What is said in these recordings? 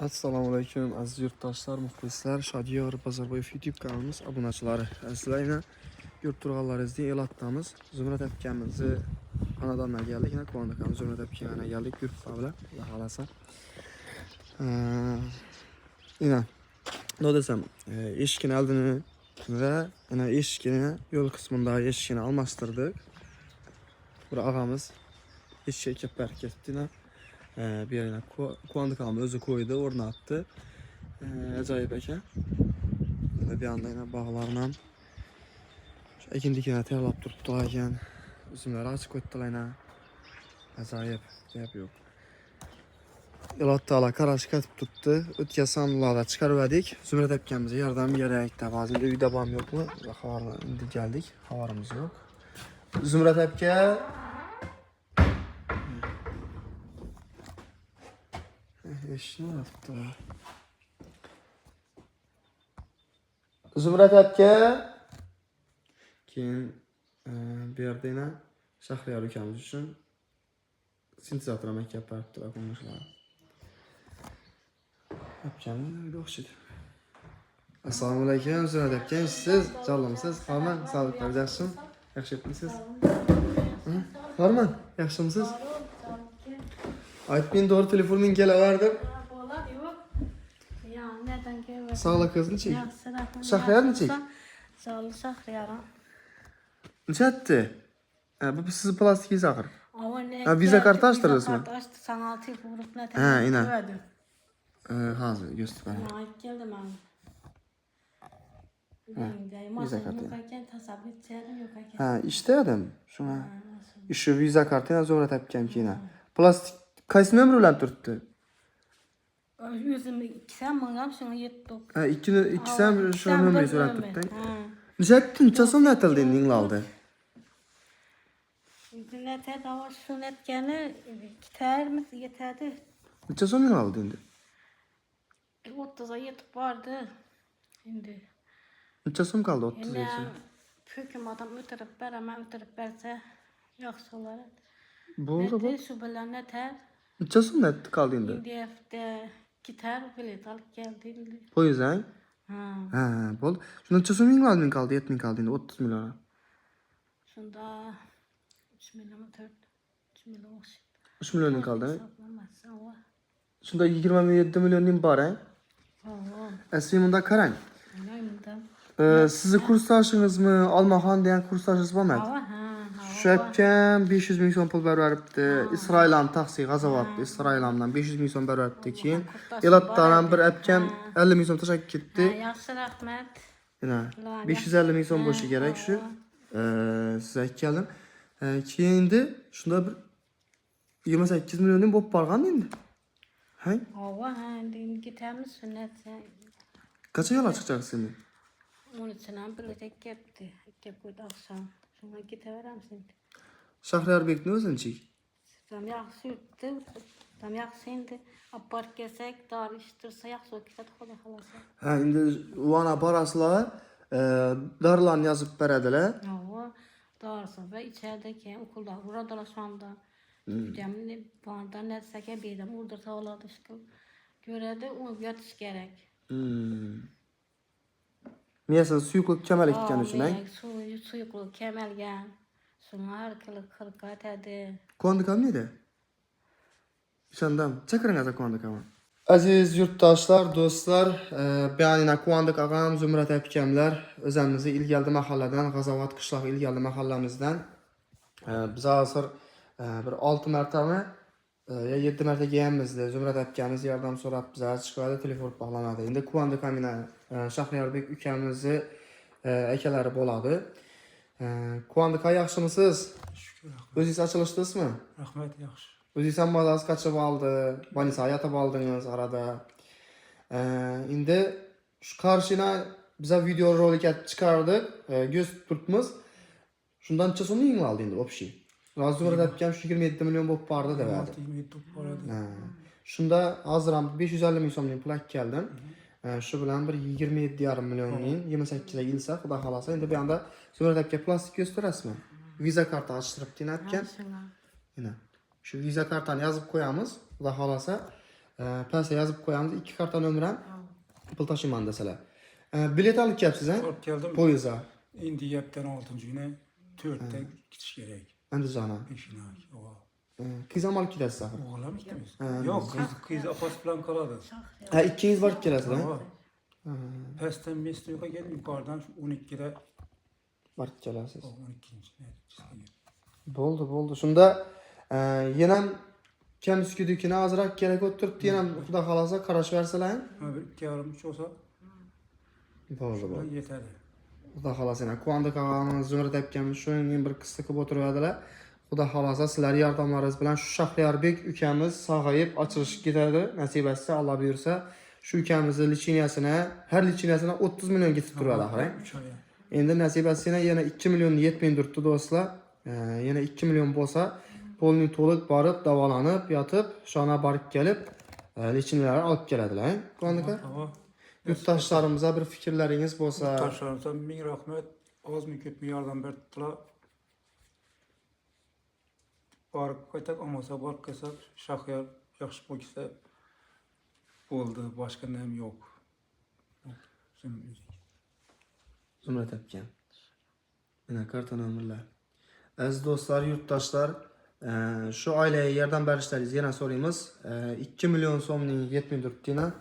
Assalomu alaykum aziz yurtdoshlar, muxlislar, Shadiyor Bozorboyev YouTube kanalimiz obunachilari. Sizlarni yurt turg'anlaringizning e'lotdamiz. Zumrad akamizni xonadondan keldik, Quvondiq akamiz Zumrad akaga keldik guruhlar bilan, Xudo xolasa. Ina, nima desam, eshikni oldini va ana eshikni yo'l qismidagi eshikni almashtirdik. Bir og'amiz eshikka kelib berib ketdi. Bir yerine Quvondiq akamiz o'zi qo'ydi, o'rnatdi. Ajoyib ekan. Bir anda yine bağlarla ikindikini tayyorlab turibdilar ekan. Uzumlar ochib qo'ydilar. Ajoyib, gap yo'q. Elotdalar qarash ketib turibdi. O'tgan sonlarda chiqarib Zumrad akamizga yordam kerak deb hozir uyda bormi yo'qmi? Xabar endi keldik. Xabarimiz yo'q. Zumrad aka eşini yaptı. Zumrad aka keyin bir yerda yana Shahriyor ukamiz uchun sintezator maktab beribdilar qo'shnilar. Yapacağımız uyda o'xshaydi. Assalomu alaykum Zumrad aka, siz jonlimisiz? Farman, sog'liklar yaxshimi? Yaxshi yuribmisiz? Farman, yaxshimisiz? Aytmayın, doğru telefonun kelaverdim. Sağlık kızını çek. Şahriyar mı çek? Sağlık Şahriyar'a. Ne etti? Bu sizi plastik izi akır. Vize kartı açtırırız mı? Kartı açtı, sana altı vurup ne Ha, inan. Hazır, göster bana. Ait geldim abi. Vize kartı. Yok. Ha, işte adam. Şuna. Şu vize kartına Zumrad akam ki yine. Plastik kaysi nömrə bilan turibdi? Özüm ikisem mıngam şuna yetdik. Ha, ikisem şu nömrəsi bilan turibdi. Neçə neçəsən nətildi indi aldı? İnternete dava şunu etkeni gitar mı yeterdi? Neçəsən aldı indi? 30'a yetip vardı. Şimdi. Neçəsən qaldı 30 Yine yaşa? pöküm adam ötürüp verse yaxşı olar. Buldu bu. Şu bilen neter? Neçəsən nətti qaldı indi? İndiyəfdə gitar bilet alıp geldi indi. Poyuz ha? Ha, bol. Şunda neçəsən min qaldı, 7 min qaldı indi 30 milyona. Şunda 3 milyon 3 milyon olsun. 3 milyon qaldı. Hesaplamazsa o. Şunda 27 milyon var ha? Əsli bunda qarang. Sizi kursdaşınız mı? Almahan deyen kursdaşınız var mı? Şəbkəm 500 milyon pul bərveribdi. İsrail'an taksi qazavatdı. İsrail'andan 500 milyon bərveribdi ki. Elatdaran bir əbkəm 50 milyon təşəkkür getdi. Yaxşı rəhmət. Yine 550 milyon boşu gerek şu. Sizə gəldim. Ki indi şunda bir 28 milyonun bop barğan indi. Hay? Ova indi gitəmiz sünnətsə. Kaça yola çıxacaqsın indi? Onun içindən bilet getdi. Gep qoydu axşam. Şuna gitəverəm şimdi. Şahriyar Bek'in özünü çek. Tam yaxşı yurtdu. Tam yaxşı indi. Apar kesek, darıştırsa yaxşı o kitap xoda xalasa. Ha, indi vana parasılar darılarını yazıp berədilər. Ova darısa və içəridəki okulda burada şu anda. Cəmini banda nəsəkə beydəm. Orada sağladı şıkıl. Görədi onu yatış gerek. Niyəsə suyuqluq kəməl etken üçün, hə? Suyuqluq kəməlgən. Şuna arqılıq xırqat ədi. Quvondiq am neydi? Şandam. Çakırınıza Quvondiq ama. Aziz yurttaşlar, dostlar, beyanına Quvondiq ağam, Zumrad əpkəmlər, özəmizi İlgəldi mahallədən, Qazavat qışlağı İlgəldi mahalləmizdən biz hazır bir 6 mərtəbə ya 7 mərtə geyəmizdi. Zumrad əpkəmiz yardım sorab bizə çıxardı, telefon bağlanadı. İndi Quvondiq aminə Şahriyar Bek ükəmizi əkələri boladı. Quvondiq yaxşımısınız? Şükür. Özünüz açılışdınız mı? Rahmet yaxşı. Özünüzən mazası qaçıb aldı, banisa yatıb aldınız arada. İndi şu karşına bizə video rolik çıxardıq, göz tutmuz. Şundan neçə sonu yığın aldı indi o şey. Zumrad əpkəm şu 27 milyon bop vardı da verdi. 27 vardı. Şunda hazıram 550 milyon plak gəldim. Şu bilan bir 27,5 milyon 28'e ilsə, xuda xalasa. İndi bir anda Zumrad əpkə plastik göstərəsimi? Viza kartı açtırıp dinətken. Yine. Şu viza kartını yazıp koyamız. Xuda xalasa. Pəsə yazıb qoyamız. 2 karta nömrəm. Pul taşıman deseler. Bilet alıp gəlibsiz, hə? Alıp geldim. Poyuza. İndi yaptan 6. güne 4'te gidiş gerek. Əndicana. Peşine. Kızam alıp gidəsiz axı. Oğlan gittiniz. Yok kız apas falan kaladı. Hə, ikiniz var gələsiz, hə? Ama pesten mesleğe geldim yukarıdan 12'de Var gələsiz. 12. Boldu. Şunda yenəm kəmsküdükünə azraq gerek oturtdu. Yenəm Xuda xalasa qaraş versələyin. Bir 2 yarım 3 olsa Boldu. yeterli. Xuda xalasa yenə Kuandıq ağanın zümrət əpkəmiz şu gün bir qısı qıb oturuyordular. Xuda xalasa sizlər yardımlarınız bilan şu Şahriyarbek ülkəmiz sağayıb açılış gedərdi. Nəsib etsə Allah buyursa şu ülkəmizin liçiniyasına, hər liçiniyasına 30 milyon getib durur axı. 3 aya. Endi nəsib etsə yenə 2 milyon 7.000 dostlar. Yenə 2 milyon bolsa polni toluq barıb, davalanıb, yatıb, şana barıb gəlib liçiniləri alıb gələdilər. Qandıqa. Yurttaşlarımıza bir fikirləriniz bolsa, Yurttaşlarımıza min rahmet. Az mı köp mi yardım verdiler. Barıp qaytaq amasa barıp qaytaq Şaxyar yaxşı boksda oldu. Başqa nəyim yox. Zümrət əpkən. Yenə karta nömrələr. Əziz dostlar, yurttaşlar, şu aileye yerden verişleriz yine soruyumuz. 2 milyon somni 7.000 dina.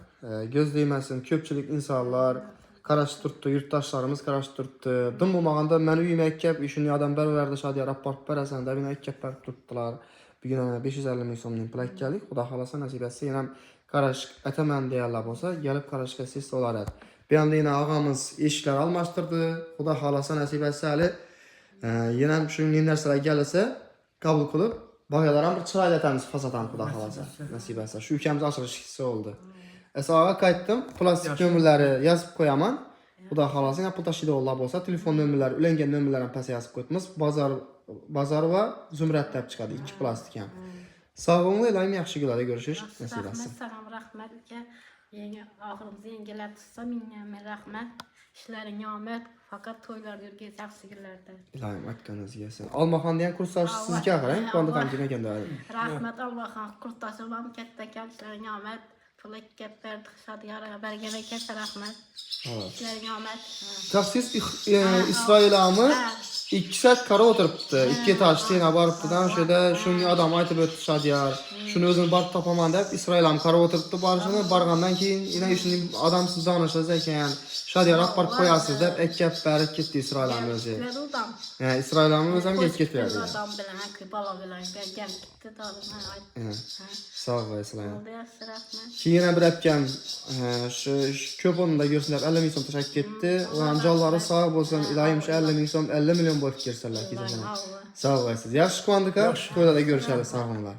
Göz değməsin, köpçülük insanlar qaraşdırdı, yurttaşlarımız qaraşdırdı. Dım bulmağında mənü məkkəb işini adam bərverdi şadiyə rapport bərəsəndə bir məkkəb bərib tutdular. Bir gün 550 min somni plak gəlik. Xuda xalasa nəsib etsə yenə qaraşıq ətəmən deyərlər olsa, gəlib qaraşıq siz olaraq. Bir anda yine ağamız eşiklər almışdırdı. Xuda xalasa nəsib etsə əli yenə şu nərsələr gəlirsə kabul qılıb bağyalara bir çırayla təmiz fasatan Xuda xalasa nəsib etsə. Şu ülkəmiz açılış hissi oldu. Ağa qayıtdım, plastik nömrələri yazıb qoyaman. Xuda xalasa yenə pul daşıdı olab olsa, telefon nömrələri, üləngen nömrələrini pəsə yazıb qoyduğumuz bazar və zümrət təb çıxadı, 2 plastik yəni. Sağ olun, eləyim yaxşı günlərdə görüşürüz. Nəsib etsin. Rahmet ki, ahırımızı yengeler tutsa minnemə rahmet. İşlərin yamət, fakat toylar görgəyə təqsigirlərdə. İlahim, haqqınız yesin. Almaxan deyən kurslar sizə axır, hə? Qandı təmkinə göndərim. Rahmet Almaxan, kurtaşılan kətdəkən işlərin yamət. Pulak gəpərdi, şadiyara bərgənə kəsə rahmet. İşlərin yamət. Taksiz İsrail'amı 2 saat kara oturuptu. 2 taşlı yine barıptıdan şöyle şunu adam aytıp öttü şadiyar. Şunu özünü barıp tapaman deyip İsrail'am kara oturuptu barışını. Barğandan keyin yine işini adamsız danışacaqken yani şadiyar at barıp koyarsız deyip ekkep bərib getdi İsrail'am özü. Yani İsrail'amı özüm get verdi. Adam bilən, ki bala bilən, gəl gitti dalım. Sağ ol İsrail'am. Oldu yaxşı rahmet. Ki yine bir əpkən köp onu da görsünlər 50 milyon təşəkkür etdi. Olan canları sağ olsun ilahim 50 milyon boy fikir sərlər. Sağ olasınız. Yaxşı kuandıqa, toyda da görüşərik. Sağ olunlar.